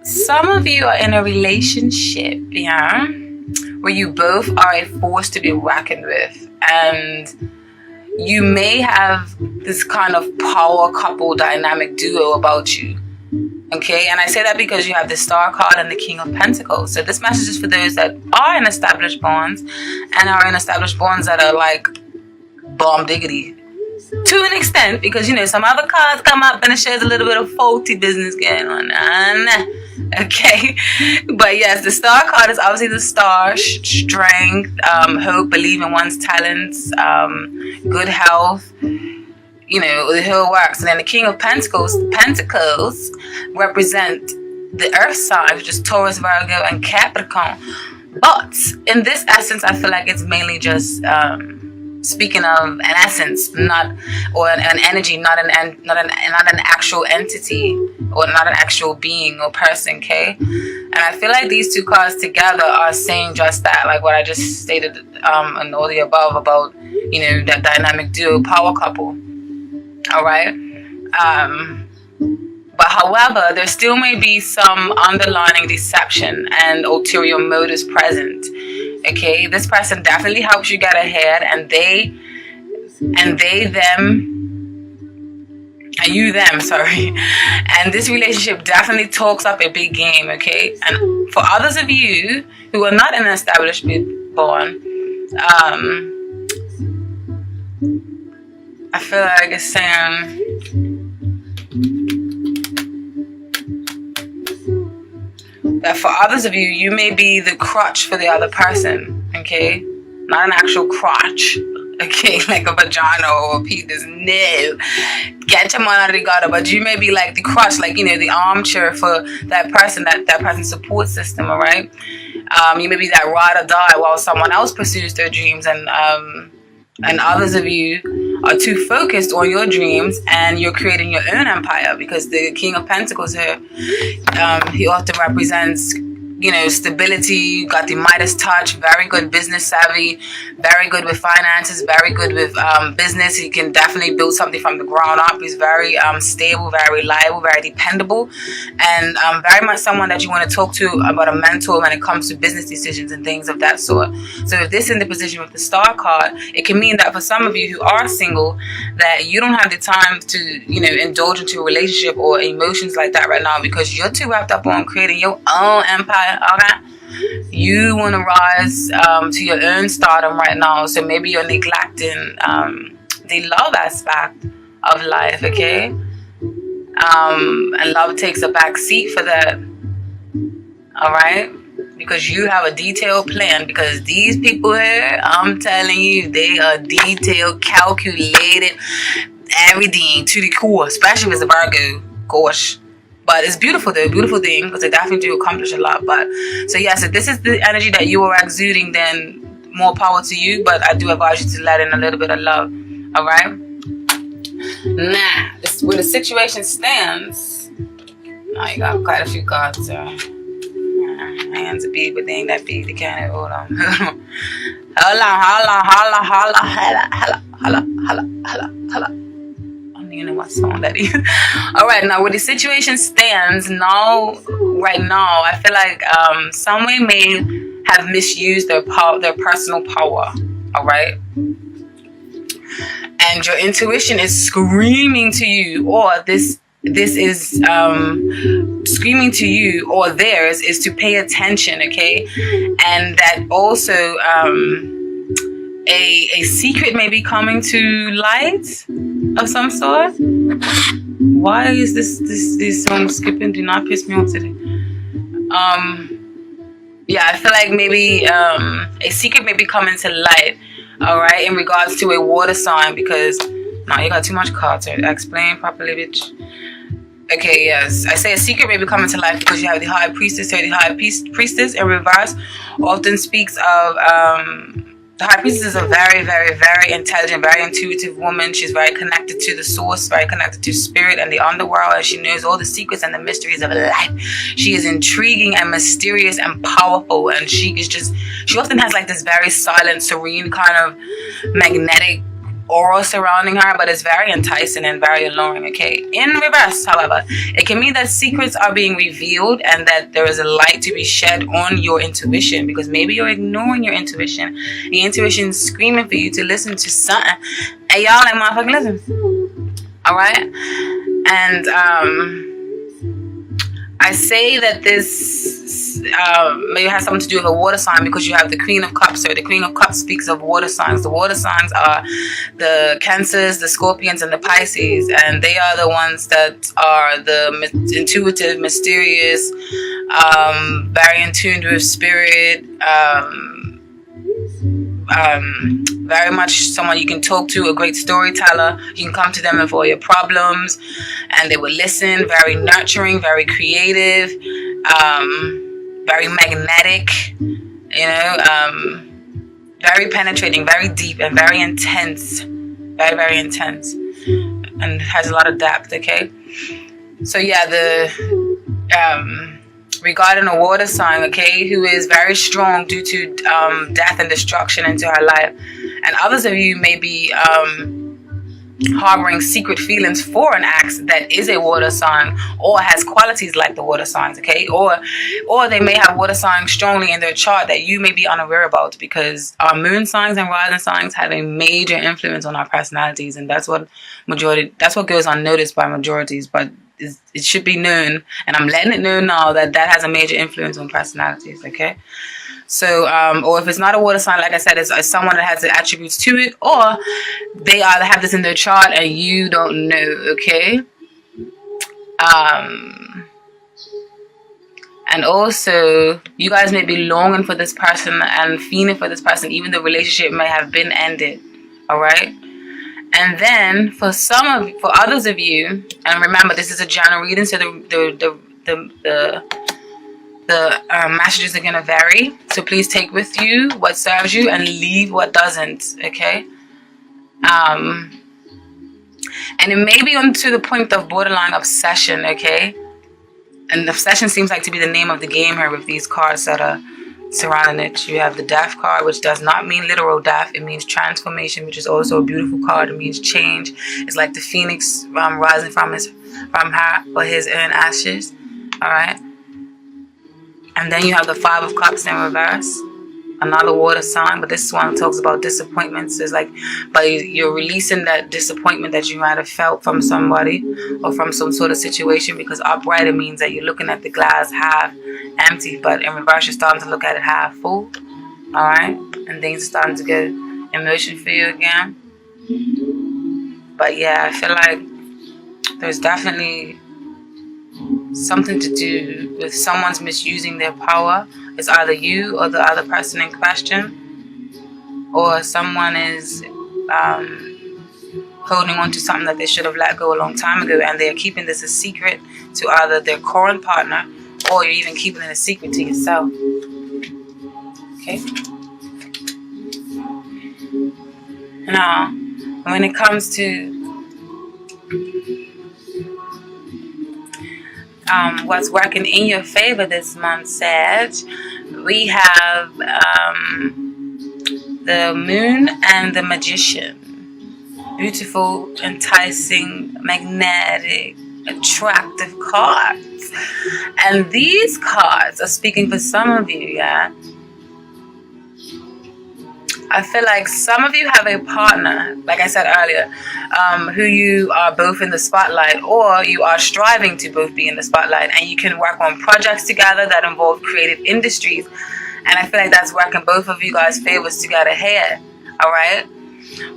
Some of you are in a relationship, yeah, where you both are a force to be reckoned with, and you may have this kind of power couple dynamic duo about you. Okay, and I say that because you have the Star card and the King of Pentacles. So this message is for those that are in established bonds and are in established bonds that are like bomb diggity. To an extent, because, you know, some other cards come up and it shows a little bit of faulty business going on. Okay, but yes, the Star card is obviously the star, strength, hope, believe in one's talents, good health, you know, the whole works. And then the King of Pentacles represent the earth signs, which is Taurus, Virgo, and Capricorn. But in this essence, I feel like it's mainly just speaking of an essence, or an energy, not an actual entity, or not an actual being or person. Okay, and I feel like these two cards together are saying just that, like what I just stated in all the above about, you know, that dynamic duo, power couple. All right. But however, there still may be some underlying deception and ulterior motives present. Okay, this person definitely helps you get ahead, and you them, sorry. And this relationship definitely talks up a big game, okay? And for others of you who are not in an established bond, I feel like it's saying that for others of you, you may be the crutch for the other person, okay? Not an actual crotch, okay? Like a vagina or a penis. No. Get your money out of the gutter. But you may be like the crutch, like, you know, the armchair for that person, that person's support system, all right? You may be that ride or die while someone else pursues their dreams, and others of you are too focused on your dreams and you're creating your own empire, because the King of Pentacles here, he often represents, you know, stability. You got the Midas touch, very good business savvy, very good with finances, very good with business. He can definitely build something from the ground up. He's very stable, very reliable, very dependable, and very much someone that you want to talk to about a mentor when it comes to business decisions and things of that sort. So if this is in the position with the Star card, it can mean that for some of you who are single, that you don't have the time to, you know, indulge into a relationship or emotions like that right now, because you're too wrapped up on creating your own empire. Okay, you want to rise to your own stardom right now, so maybe you're neglecting the love aspect of life. Okay, and love takes a back seat for that. All right, because you have a detailed plan, because these people here, I'm telling you, they are detailed, calculated, everything to the core, especially with the Virgo. Gosh. But it's beautiful though, beautiful thing, because they definitely do accomplish a lot. But so yes, if this is the energy that you are exuding, then more power to you. But I do advise you to let in a little bit of love. All right. Now, where the situation stands. Now you got quite a few cards. Hands are big, but they ain't that big. They can't hold on. Holla. You know what song that is. All right, now where the situation stands now, right now, I feel like someone may have misused their personal power. All right, and your intuition is screaming to you, or this is screaming to you, or theirs is to pay attention. Okay, and that also a secret may be coming to light of some sort. Why is this song skipping? Do not piss me off today. Yeah, I feel like maybe a secret may be coming to light, all right, in regards to a water sign, because now you got too much cards to explain properly, bitch. Okay, yes, I say a secret may be coming to light because you have the High Priestess here. The High Priestess in reverse often speaks of the High Priestess is a very, very, very intelligent, very intuitive woman. She's very connected to the source, very connected to spirit and the underworld, and she knows all the secrets and the mysteries of life. She is intriguing and mysterious and powerful, and she often has like this very silent, serene kind of magnetic aura surrounding her, but it's very enticing and very alluring, okay? In reverse, however, it can mean that secrets are being revealed and that there is a light to be shed on your intuition, because maybe you're ignoring your intuition. Your intuition is screaming for you to listen to something, and y'all like, motherfucking listen. All right? And I say that this maybe has something to do with a water sign, because you have the Queen of Cups. So the Queen of Cups speaks of water signs. The water signs are the Cancers, the Scorpions, and the Pisces. And they are the ones that are the intuitive, mysterious, very in tune with spirit, very much someone you can talk to, a great storyteller. You can come to them with all your problems and they will listen. Very nurturing, very creative, very magnetic, you know, very penetrating, very deep, and very intense. Very, very intense, and has a lot of depth, okay? So yeah, regarding a water sign, okay, who is very strong due to death and destruction into her life. And others of you may be harboring secret feelings for an ex that is a water sign or has qualities like the water signs, okay? Or they may have water signs strongly in their chart that you may be unaware about, because our moon signs and rising signs have a major influence on our personalities, and that's what goes unnoticed by majorities, but it should be known, and I'm letting it know now that has a major influence on personalities, okay? So, or if it's not a water sign, like I said, it's someone that has the attributes to it, or they have this in their chart and you don't know, okay? And also, you guys may be longing for this person and feeling for this person, even the relationship may have been ended, all right? And then for others of you, and remember, this is a general reading, so the messages are going to vary. So please take with you what serves you and leave what doesn't, okay? And it may be onto the point of borderline obsession, okay? And obsession seems like to be the name of the game here with these cards that are surrounding it. You have the Death card, which does not mean literal death. It means transformation, which is also a beautiful card. It means change. It's like the phoenix rising from her or his own ashes, all right? And then you have the Five of Cups in reverse, another water sign, but this one talks about disappointments. It's like, but you're releasing that disappointment that you might have felt from somebody or from some sort of situation, because upright, it means that you're looking at the glass half empty, but in reverse, you're starting to look at it half full, all right? And things are starting to get emotion for you again. But yeah, I feel like there's definitely something to do with someone's misusing their power. It's either you or the other person in question, or someone is holding on to something that they should have let go a long time ago, and they're keeping this a secret to either their current partner, or you're even keeping it a secret to yourself, okay? Now, when it comes to what's working in your favor this month, Sag, we have the Moon and the Magician. Beautiful, enticing, magnetic, attractive cards. And these cards are speaking for some of you, yeah? I feel like some of you have a partner, like I said earlier, who you are both in the spotlight, or you are striving to both be in the spotlight, and you can work on projects together that involve creative industries. And I feel like that's working both of you guys' favors together here, all right?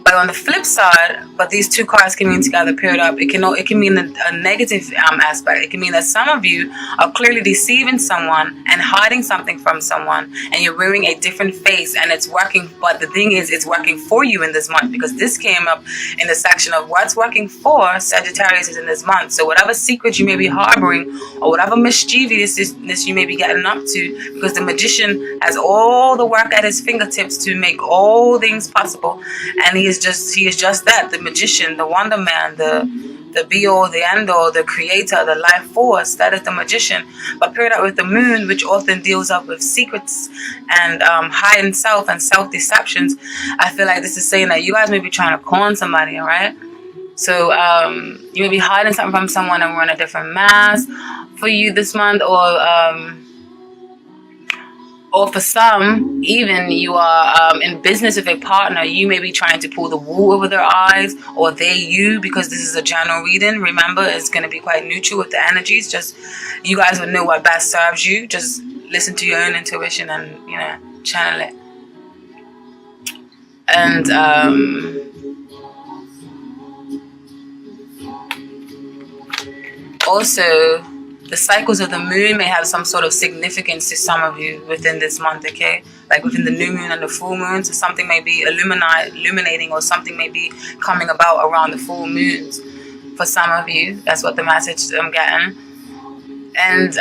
But on the flip side, but these two cards can mean together paired up, it can mean a negative aspect. It can mean that some of you are clearly deceiving someone and hiding something from someone, and you're wearing a different face, and it's working. But the thing is, it's working for you in this month, because this came up in the section of what's working for Sagittarius is in this month. So whatever secret you may be harboring, or whatever mischievousness you may be getting up to, because the Magician has all the work at his fingertips to make all things possible. And he is just that, the Magician, the Wonder Man, the the be-all, the end-all, the creator, the life force. That is the magician. But paired up with the moon, which often deals up with secrets and hiding self and self-deceptions, I feel like this is saying that you guys may be trying to con somebody, all right? So you may be hiding something from someone and run a different mask for you this month, or for some, even you are in business with a partner. You may be trying to pull the wool over their eyes, or they you, because this is a general reading. Remember, it's going to be quite neutral with the energies. Just you guys would know what best serves you. Just listen to your own intuition and, you know, channel it. And also, the cycles of the moon may have some sort of significance to some of you within this month, okay? Like within the new moon and the full moon. So something may be illuminating, or something may be coming about around the full moons for some of you. That's what the message I'm getting. And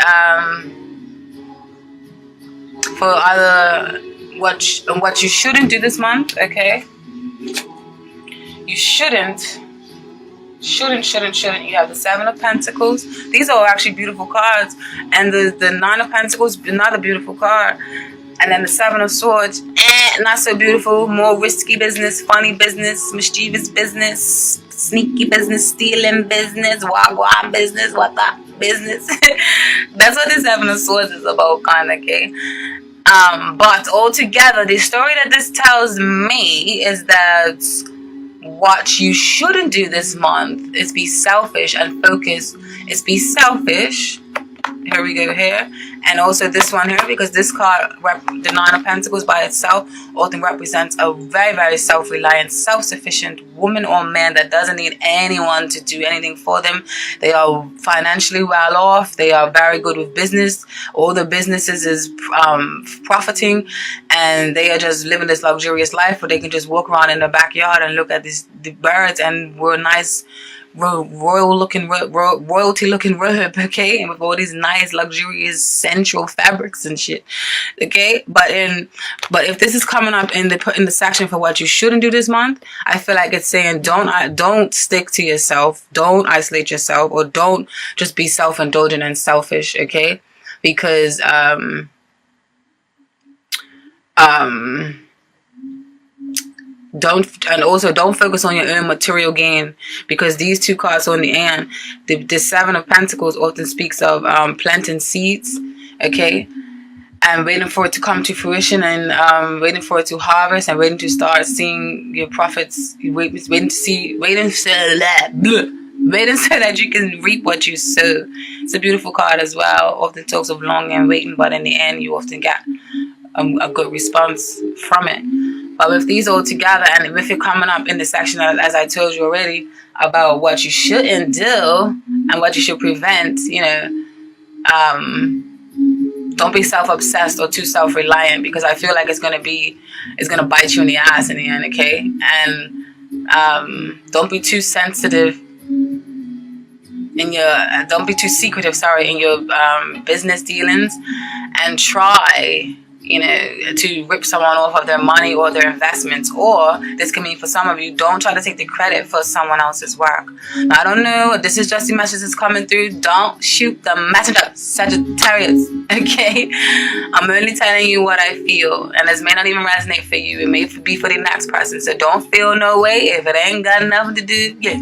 for other, what you shouldn't do this month, okay? You shouldn't. You have the Seven of Pentacles. These are actually beautiful cards. And the Nine of Pentacles, another beautiful card. And then the Seven of Swords, not so beautiful. More risky business, funny business, mischievous business, sneaky business, stealing business, wagwan business, what that business. That's what the Seven of Swords is about, kind of, okay? But altogether, the story that this tells me is that what you shouldn't do this month is be selfish and focus. It's be selfish. Here we go here. And also this one here, because this card, the Nine of Pentacles by itself, often represents a very, very self-reliant, self-sufficient woman or man that doesn't need anyone to do anything for them. They are financially well off. They are very good with business. All the businesses is profiting, and they are just living this luxurious life where they can just walk around in the backyard and look at the birds, and we're nice, royalty looking robe, okay, and with all these nice luxurious sensual fabrics and shit, okay. But if this is coming up in the section for what you shouldn't do this month, I feel like it's saying don't stick to yourself, don't isolate yourself, or don't just be self-indulgent and selfish, okay, because don't focus on your own material gain, because these two cards on the end, the Seven of Pentacles often speaks of planting seeds, okay, and waiting for it to come to fruition, and waiting for it to harvest, and waiting to start seeing your profits, waiting so that you can reap what you sow. It's a beautiful card as well. Often talks of long and waiting, but in the end you often get a good response from it. But with these all together, and if you're coming up in the section, as I told you already, about what you shouldn't do and what you should prevent, you know, don't be self-obsessed or too self-reliant, because I feel like it's gonna bite you in the ass in the end, okay? And don't be too sensitive don't be too secretive, in your business dealings, and try, you know, to rip someone off of their money or their investments. Or this can mean for some of you, don't try to take the credit for someone else's work. Now, I don't know, this is just the message that's coming through. Don't shoot the messenger, Sagittarius, okay? I'm only telling you what I feel, and this may not even resonate for you. It may be for the next person, so don't feel no way if it ain't got nothing to do. Yeah.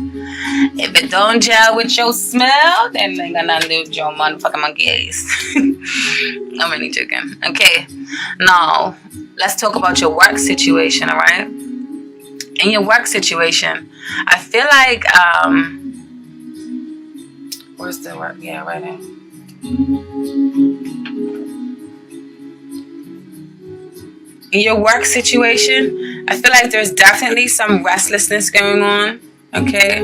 If it don't gel with your smell, then it ain't got nothing to do with your motherfucking monkey ass. I'm really joking. Okay, now let's talk about your work situation, alright? In your work situation, I feel like, where's the work? Yeah, right here. In your work situation, I feel like there's definitely some restlessness going on, okay?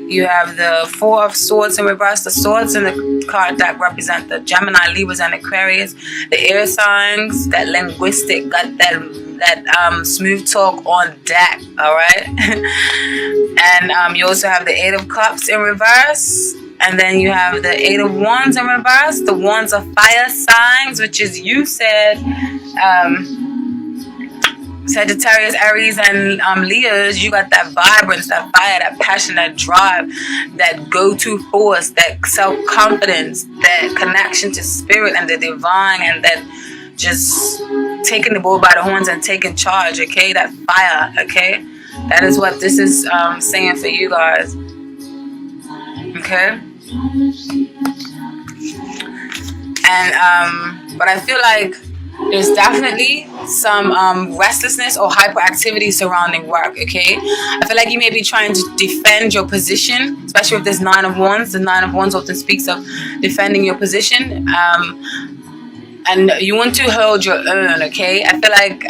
You have the Four of Swords in reverse. The swords in the card deck represent the Gemini, Libras, and Aquarius. The air signs, that linguistic, got that smooth talk on deck, all right? And you also have the Eight of Cups in reverse. And then you have the Eight of Wands in reverse. The Wands are fire signs, which is, you said, Sagittarius, Aries, and Leos, you got that vibrance, that fire, that passion, that drive, that go-to force, that self-confidence, that connection to spirit and the divine, and that just taking the bull by the horns and taking charge, okay? That fire, okay? That is what this is saying for you guys, okay? And, but I feel like there's definitely some restlessness or hyperactivity surrounding work, okay? I feel like you may be trying to defend your position, especially with this 9 of Wands. The 9 of Wands often speaks of defending your position. And you want to hold your own, okay? I feel like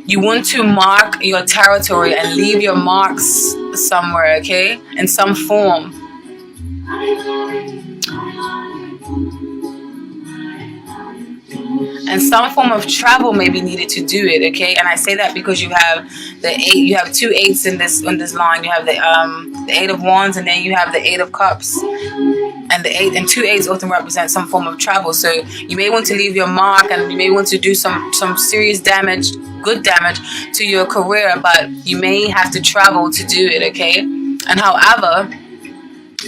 you want to mark your territory and leave your marks somewhere, okay? In some form. And some form of travel may be needed to do it, okay? And I say that because you have the 8, you have 2 8s in this line. You have the 8 of Wands, and then you have the 8 of Cups. And the 8 and 2 8s often represent some form of travel. So you may want to leave your mark, and you may want to do some serious damage, good damage to your career, but you may have to travel to do it, okay? And however,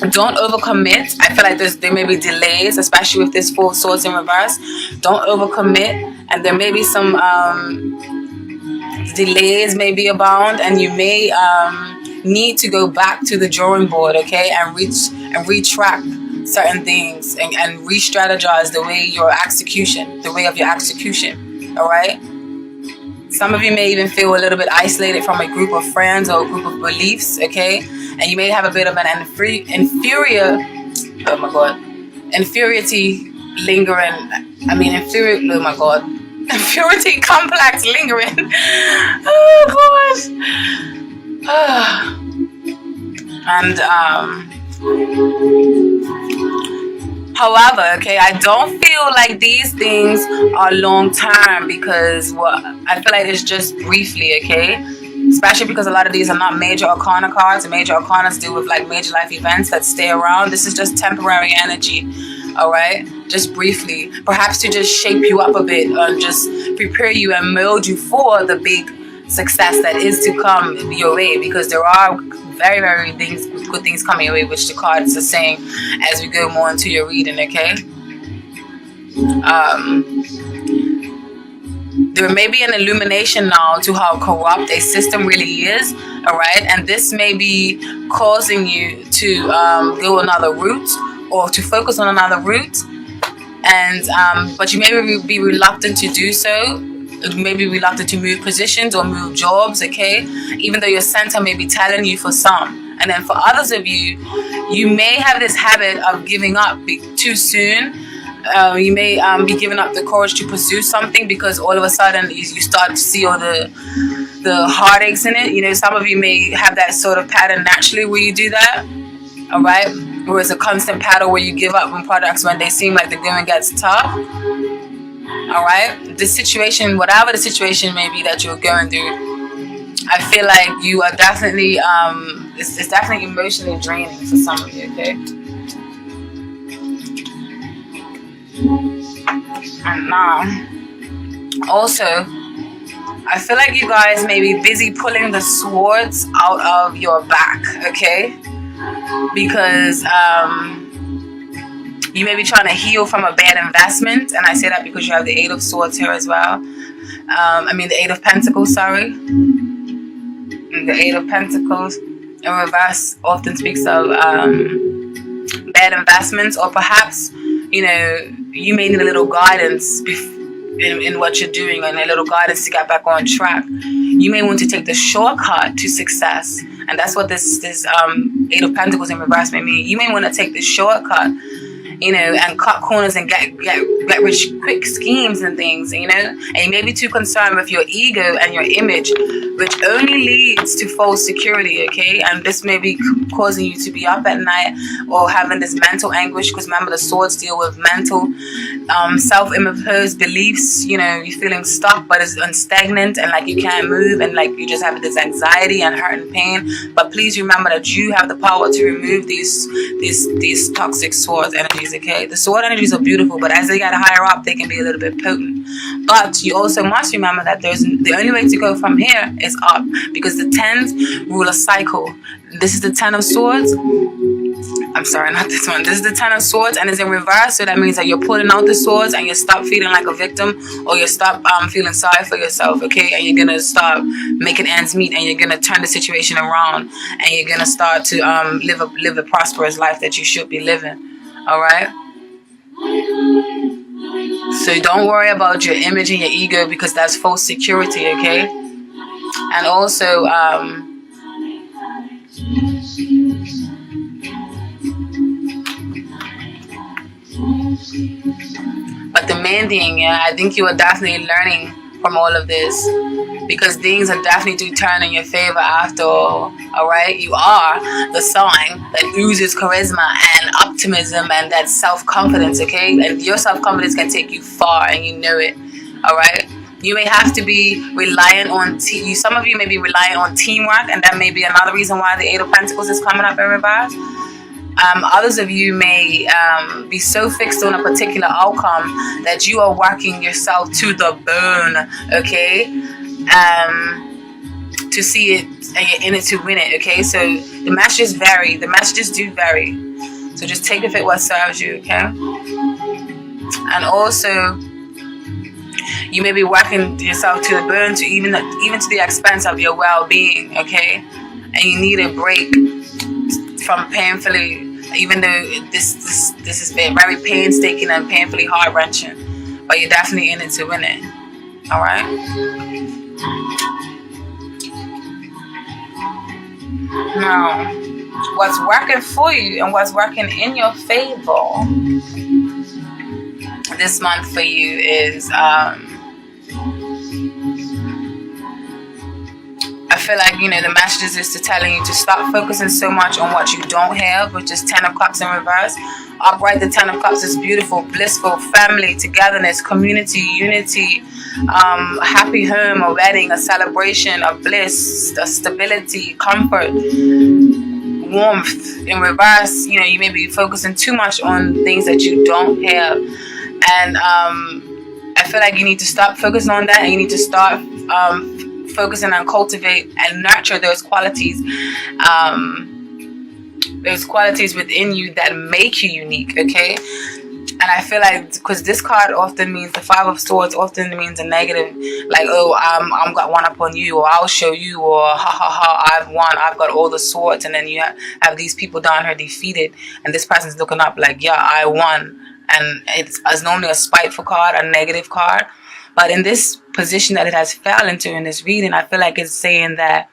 don't overcommit. I feel like there may be delays, especially with this 4 of Swords in reverse. Don't overcommit, and there may be some delays may be abound, and you may need to go back to the drawing board, okay, and retrack certain things and re-strategize the way of your execution, all right? Some of you may even feel a little bit isolated from a group of friends or a group of beliefs, okay? And you may have a bit of an inferiority lingering. Inferiority complex lingering. Oh, gosh. And, however, okay, I don't feel like these things are long term, because I feel like it's just briefly, okay? Especially because a lot of these are not major arcana cards. And major arcanas deal with like major life events that stay around. This is just temporary energy, all right? Just briefly, perhaps to just shape you up a bit and just prepare you and mold you for the big success that is to come your way, because there are very, very good things coming your way, which the cards are saying as we go more into your reading, okay? There may be an illumination now to how corrupt a system really is, all right? And this may be causing you to go another route, or to focus on another route, and but you may be reluctant to do so. Maybe reluctant to move positions or move jobs, okay? Even though your center may be telling you for some. And then for others of you, you may have this habit of giving up too soon. You may be giving up the courage to pursue something, because all of a sudden you start to see all the heartaches in it. You know, some of you may have that sort of pattern naturally where you do that, all right? Or it's a constant pattern where you give up on products when they seem like the going gets tough. All right, the situation, whatever the situation may be that you're going through, I feel like you are definitely, it's definitely emotionally draining for some of you, okay? And now, also, I feel like you guys may be busy pulling the swords out of your back, okay? Because, you may be trying to heal from a bad investment. And I say that because you have the 8 of Swords here as well. The 8 of Pentacles, sorry. And the 8 of Pentacles in reverse often speaks of bad investments. Or perhaps, you may need a little guidance in what you're doing, and a little guidance to get back on track. You may want to take the shortcut to success. And that's what this 8 of Pentacles in reverse may mean. You may want to take the shortcut, and cut corners and get rich quick schemes and things, and you may be too concerned with your ego and your image, which only leads to false security, okay? And this may be causing you to be up at night or having this mental anguish, because remember, the swords deal with mental self-imposed beliefs. You're feeling stuck, but it's stagnant, and like you can't move, and like you just have this anxiety and hurt and pain. But please remember that you have the power to remove these toxic swords energies energies, okay? The sword energies are beautiful, but as they get higher up, they can be a little bit potent. But you also must remember that the only way to go from here is up, because the 10s rule a cycle. This is the 10 of swords. I'm sorry, not this one. This is the 10 of swords, and it's in reverse. So that means that you're pulling out the swords and you stop feeling like a victim, or you stop feeling sorry for yourself, okay? And you're going to start making ends meet, and you're going to turn the situation around, and you're going to start to live a prosperous life that you should be living, all right? So don't worry about your image and your ego, because that's false security, okay? And also, but the main thing, yeah, I think you are definitely learning from all of this, because things are definitely do turn in your favor after all right? You are the sign that oozes charisma and optimism and that self-confidence, okay? And your self-confidence can take you far, and you know it, all right? You may have to be reliant on, some of you may be reliant on teamwork, and that may be another reason why the 8 of Pentacles is coming up in reverse. Others of you may be so fixed on a particular outcome that you are working yourself to the bone, okay? To see it, and you're in it to win it, okay? So the messages vary. The messages do vary. So just take of it what serves you, okay? And also, you may be working yourself to the bone, to even to the expense of your well-being, okay? And you need a break from painfully, even though this is very painstaking and painfully heart-wrenching, but you're definitely in it to win it, all right? Now, what's working for you and what's working in your favor this month for you is, I feel like, you know, the messages is to telling you to stop focusing so much on what you don't have, which is 10 of Cups in reverse. Upright, the 10 of Cups is beautiful, blissful, family, togetherness, community, unity, happy home, a wedding, a celebration, a bliss, a stability, comfort, warmth. In reverse, you know, you may be focusing too much on things that you don't have. And I feel like you need to stop focusing on that, and you need to start focusing on cultivate and nurture those qualities within you that make you unique, okay? And I feel like, because this card often means, the 5 of Swords often means a negative, like, oh, I'm got one up on you, or I'll show you, or ha ha ha, I've won, I've got all the swords. And then you have these people down here defeated, and this person's looking up like, yeah, I won. And it's normally a spiteful card, a negative card. But in this position that it has fell into in this reading, I feel like it's saying that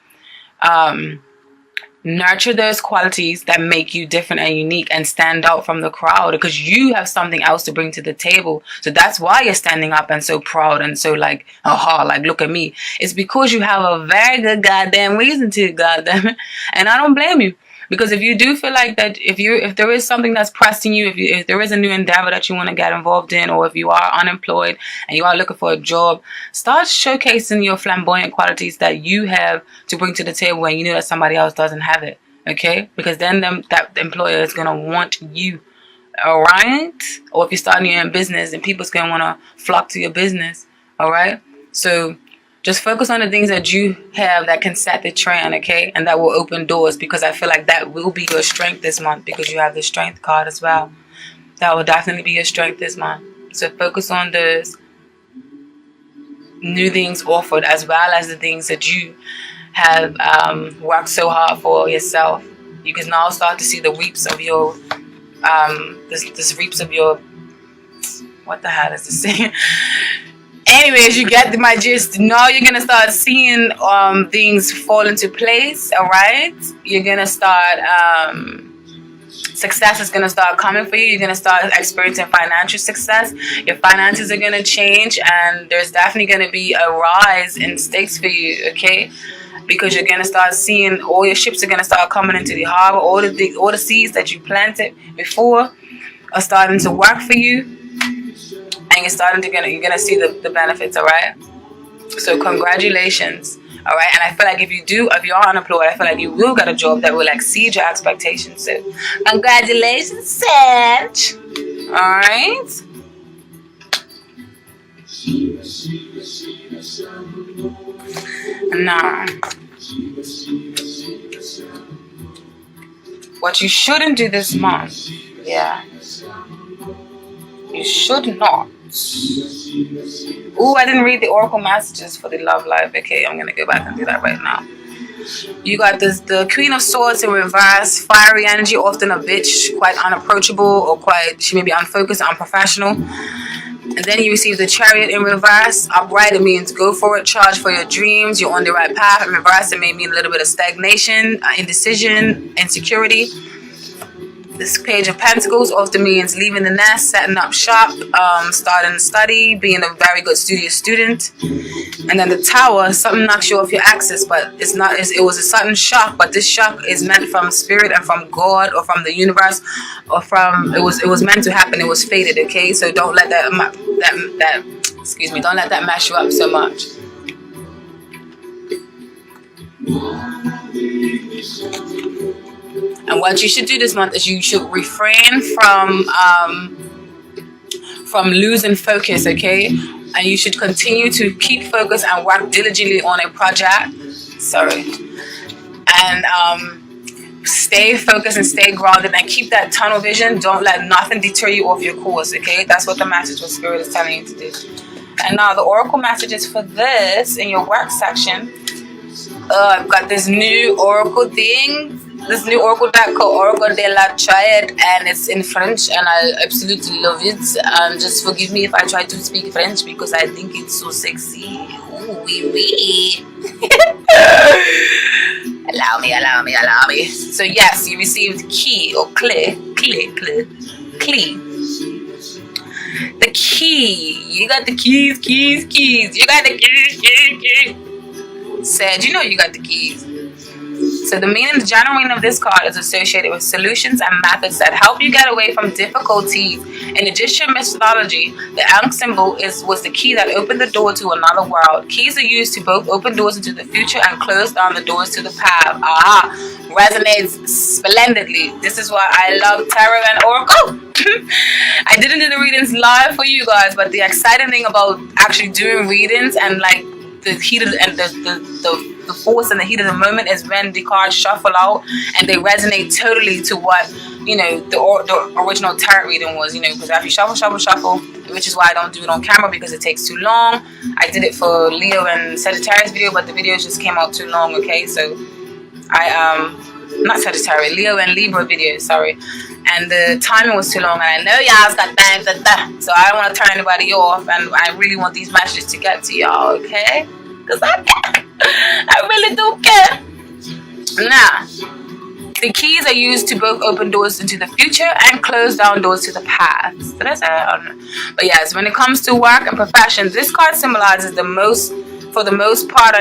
nurture those qualities that make you different and unique and stand out from the crowd, because you have something else to bring to the table. So that's why you're standing up and so proud and so like, aha, like, look at me. It's because you have a very good goddamn reason to, goddamn it. And I don't blame you. Because if you do feel like that, if there is something that's pressing you, if there is a new endeavor that you want to get involved in, or if you are unemployed and you are looking for a job, start showcasing your flamboyant qualities that you have to bring to the table when you know that somebody else doesn't have it, okay? Because then that employer is going to want you, all right? Or if you're starting your own business, and people's going to want to flock to your business, all right? So just focus on the things that you have that can set the trend, okay? And that will open doors, because I feel like that will be your strength this month, because you have the strength card as well. That will definitely be your strength this month. So focus on those new things offered, as well as the things that you have worked so hard for yourself. You can now start to see the reaps of your, this reaps of your, what the hell is this saying? Anyways, you get my gist. Now you're going to start seeing things fall into place, all right? You're going to start, success is going to start coming for you. You're going to start experiencing financial success. Your finances are going to change, and there's definitely going to be a rise in stakes for you, okay? Because you're going to start seeing all your ships are going to start coming into the harbor. All the seeds that you planted before are starting to work for you. And you're gonna see the benefits, all right? So congratulations, all right? And I feel like if you are unemployed, I feel like you will get a job that will exceed your expectations. So congratulations, Sag. Alright? Now, what you shouldn't do this month, yeah, you should not. Ooh, I didn't read the oracle messages for the love life. Okay, I'm gonna go back and do that right now. You got the Queen of Swords in reverse, fiery energy, often a bitch, quite unapproachable, or she may be unfocused, unprofessional. And then you receive the Chariot in reverse. Upright, it means go for it, charge for your dreams, you're on the right path. In reverse, it may mean a little bit of stagnation, indecision, insecurity. This Page of Pentacles often means leaving the nest, setting up shop, starting to study, being a very good studious student. And then the Tower, something knocks you off your axis, but it's not. It was a sudden shock, but this shock is meant from spirit and from God or from the universe, or from it was meant to happen. It was fated. Okay, so don't let that don't let that mess you up so much. And what you should do this month is you should refrain from losing focus, okay? And you should continue to keep focus and work diligently on a project. And stay focused and stay grounded and keep that tunnel vision. Don't let nothing deter you off your course, okay? That's what the message of Spirit is telling you to do. And now the oracle messages for this in your work section. I've got this new oracle thing. This new oracle deck called Oracle de la Triad, and it's in French, and I absolutely love it. Just forgive me if I try to speak French because I think it's so sexy. Ooh, wee wee. Allow me. So yes, you received key or clear. The key. You got the keys. You got the keys. Said, you know you got the keys. So the general meaning of this card is associated with solutions and methods that help you get away from difficulties. In Egyptian mythology, the Ankh symbol was the key that opened the door to another world. Keys are used to both open doors into the future and close down the doors to the past. Resonates splendidly. This is why I love tarot and oracle. I didn't do the readings live for you guys, but the exciting thing about actually doing readings and like the heat of and the force and the heat of the moment is when the cards shuffle out and they resonate totally to what, you know, the original tarot reading was, you know, because after you shuffle, which is why I don't do it on camera because it takes too long. I did it for Leo and Sagittarius video, but the videos just came out too long, okay? So not Sagittarius, Leo and Libra video, sorry. And the timing was too long, and I know y'all's got things to do, so I don't want to turn anybody off, and I really want these messages to get to y'all, okay? Because I care. I really do care. Now, the keys are used to both open doors into the future and close down doors to the past. Did I say that? I don't know. But yes, when it comes to work and profession, this card symbolizes for the most part,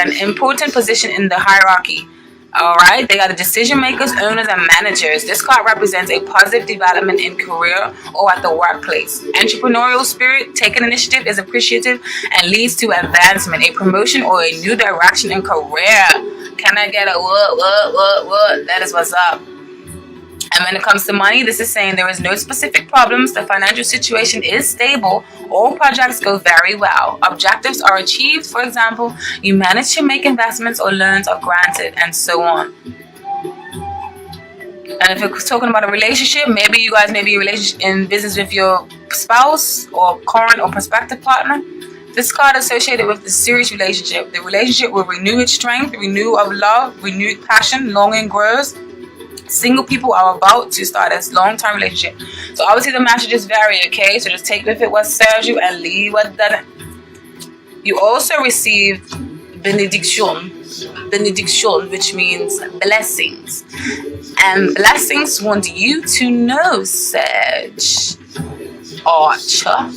an important position in the hierarchy. Alright, they are the decision makers, owners, and managers. This card represents a positive development in career or at the workplace. Entrepreneurial spirit, taking initiative is appreciative and leads to advancement, a promotion, or a new direction in career. Can I get a what? That is what's up. And when it comes to money, this is saying there is no specific problems. The financial situation is stable. All projects go very well. Objectives are achieved. For example, you manage to make investments or loans are granted, and so on. And if you're talking about a relationship, maybe you guys may be in business with your spouse or current or prospective partner. This card is associated with the serious relationship. The relationship will renew its strength, renew of love, renewed passion, longing grows. Single people are about to start a long-term relationship. So obviously the messages vary, okay? So just take with it what serves you and leave what doesn't. You also received benediction, which means blessings. And blessings want you to know, Sag, Archer,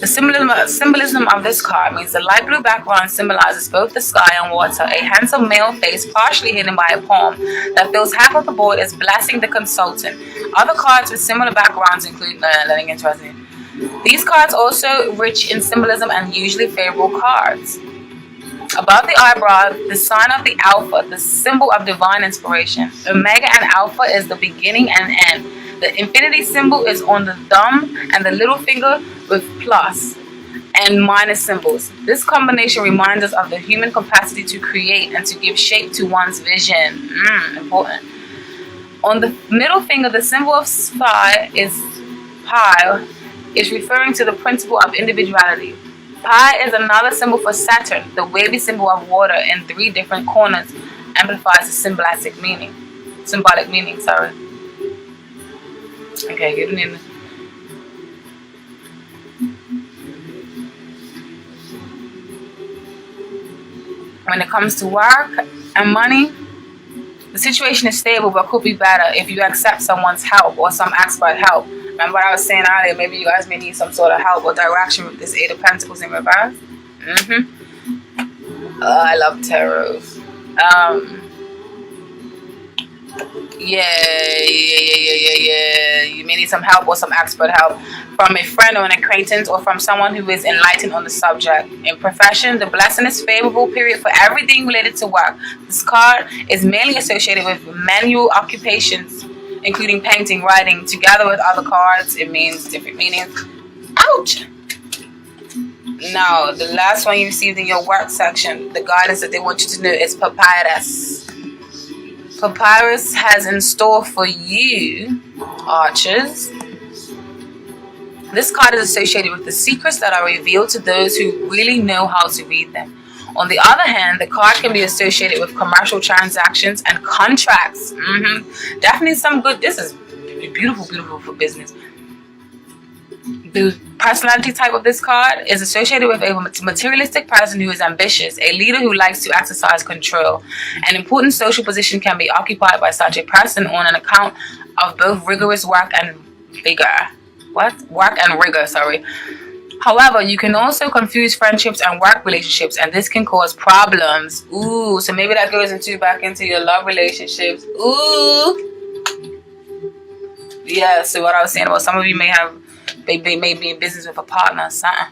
the symbolism of this card means the light blue background symbolizes both the sky and water. A handsome male face partially hidden by a palm that fills half of the board is blessing the consultant. Other cards with similar backgrounds include interesting. These cards also rich in symbolism and usually favorable cards. Above the eyebrow, the sign of the Alpha, the symbol of divine inspiration. Omega and Alpha is the beginning and end. The infinity symbol is on the thumb and the little finger with plus and minus symbols. This combination reminds us of the human capacity to create and to give shape to one's vision. Important. On the middle finger, the symbol of Spee is pi, is referring to the principle of individuality. Pi is another symbol for Saturn, the wavy symbol of water in 3 different corners, amplifies the symbolic meaning. Okay, good news. When it comes to work and money, the situation is stable but could be better if you accept someone's help or some expert help. Remember what I was saying earlier, maybe you guys may need some sort of help or direction with this 8 of Pentacles in reverse. I love tarot. Yeah. You may need some help or some expert help from a friend or an acquaintance or from someone who is enlightened on the subject. In profession, the blessing is favorable period for everything related to work. This card is mainly associated with manual occupations, including painting, writing. Together with other cards, it means different meanings. Ouch! Now, the last one you received in your work section, the guidance that they want you to know is Papyrus. Papyrus has in store for you, Archers. This card is associated with the secrets that are revealed to those who really know how to read them. On the other hand, the card can be associated with commercial transactions and contracts. Definitely some good. This is beautiful for business. The personality type of this card is associated with a materialistic person who is ambitious, a leader who likes to exercise control. An important social position can be occupied by such a person on an account of both rigorous work and vigor. However, you can also confuse friendships and work relationships, and this can cause problems. Ooh, so maybe that goes back into your love relationships. Ooh. Yeah, so what I was saying about some of you may be in business with a partner or something.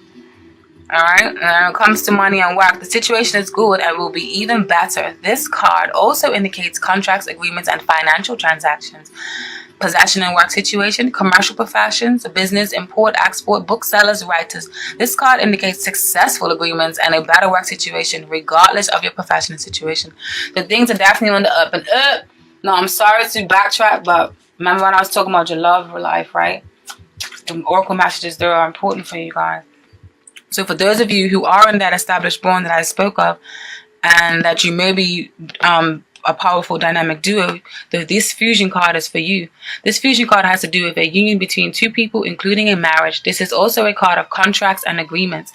Alright, and when it comes to money and work, the situation is good and will be even better. This card also indicates contracts, agreements, and financial transactions. Possession and work situation, commercial professions, business, import, export, booksellers, writers. This card indicates successful agreements and a better work situation regardless of your professional situation. The things are definitely on the up and up. No, I'm sorry to backtrack, but remember when I was talking about your love life, right? The oracle messages, they are important for you guys. So for those of you who are in that established bond that I spoke of, and that you may be a powerful dynamic duo, this fusion card is for you. This fusion card has to do with a union between 2 people, including a marriage. This is also a card of contracts and agreements.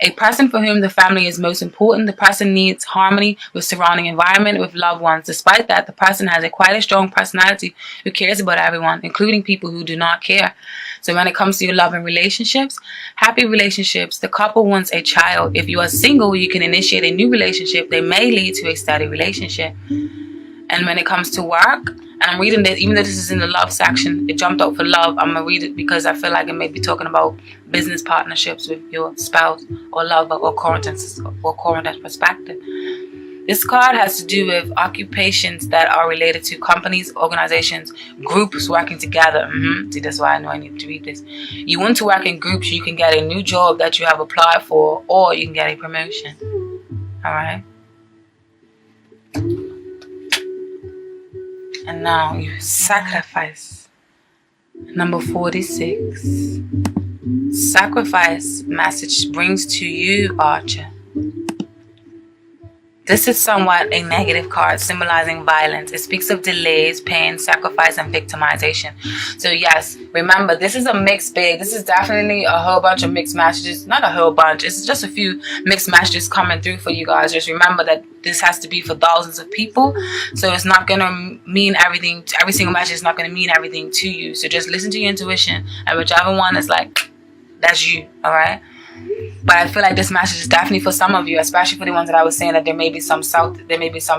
A person for whom the family is most important. The person needs harmony with surrounding environment, with loved ones. Despite that, the person has quite a strong personality who cares about everyone, including people who do not care. So when it comes to your love and relationships, happy relationships, the couple wants a child. If you are single, you can initiate a new relationship. They may lead to a steady relationship. And when it comes to work, and I'm reading this, even though this is in the love section, it jumped out for love. I'm going to read it because I feel like it may be talking about business partnerships with your spouse or lover or current perspective. This card has to do with occupations that are related to companies, organizations, groups working together. See, that's why I know I need to read this. You want to work in groups, you can get a new job that you have applied for, or you can get a promotion. Alright? And now you sacrifice. Number 46. Sacrifice message brings to you, Archer. This is somewhat a negative card symbolizing violence. It speaks of delays, pain, sacrifice, and victimization. So yes, remember, this is a mixed bag. This is definitely a whole bunch of mixed messages. Not a whole bunch. It's just a few mixed messages coming through for you guys. Just remember that this has to be for thousands of people. So it's not going to mean everything. Every single message is not going to mean everything to you. So just listen to your intuition. And whichever one is like, that's you. All right? But I feel like this message is definitely for some of you, especially for the ones that I was saying that there may be some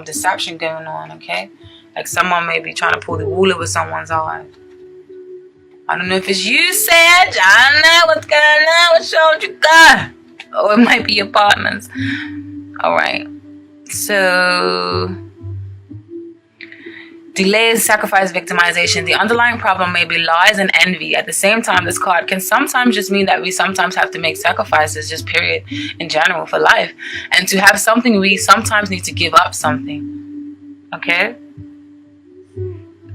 deception going on, okay? Like someone may be trying to pull the wool over someone's eyes. I don't know if it's you, Sag. I don't know what's going on. What showed you got? Or it might be your partners. Alright. So delays, sacrifice, victimization. The underlying problem may be lies and envy. At the same time, this card can sometimes just mean that we sometimes have to make sacrifices, just period, in general, for life. And to have something, we sometimes need to give up something. Okay?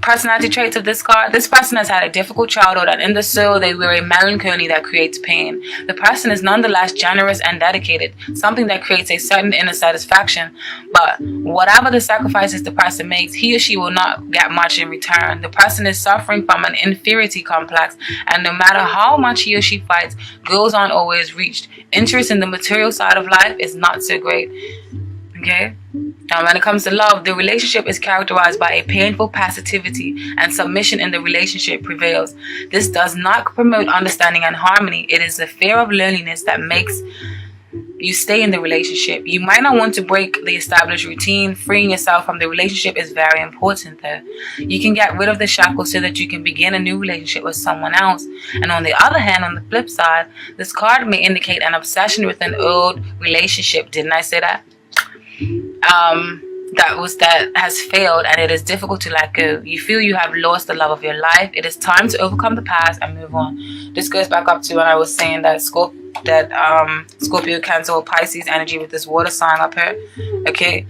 Personality traits of this card. This person has had a difficult childhood, and in the soul they wear a melancholy that creates pain. The person is nonetheless generous and dedicated, something that creates a certain inner satisfaction. But whatever the sacrifices the person makes, he or she will not get much in return. The person is suffering from an inferiority complex, and no matter how much he or she fights, goals aren't always reached. Interest in the material side of life is not so great. Okay? Now, when it comes to love, the relationship is characterized by a painful passivity, and submission in the relationship prevails. This does not promote understanding and harmony. It is the fear of loneliness that makes you stay in the relationship. You might not want to break the established routine. Freeing yourself from the relationship is very important though. You can get rid of the shackles so that you can begin a new relationship with someone else. And on the other hand, on the flip side, this card may indicate an obsession with an old relationship. Didn't I say that? That has failed, and it is difficult to let go. You feel you have lost the love of your life. It is time to overcome the past and move on. This goes back up to when I was saying that Scorpio, Cancer, or Pisces energy with this water sign up here. Okay,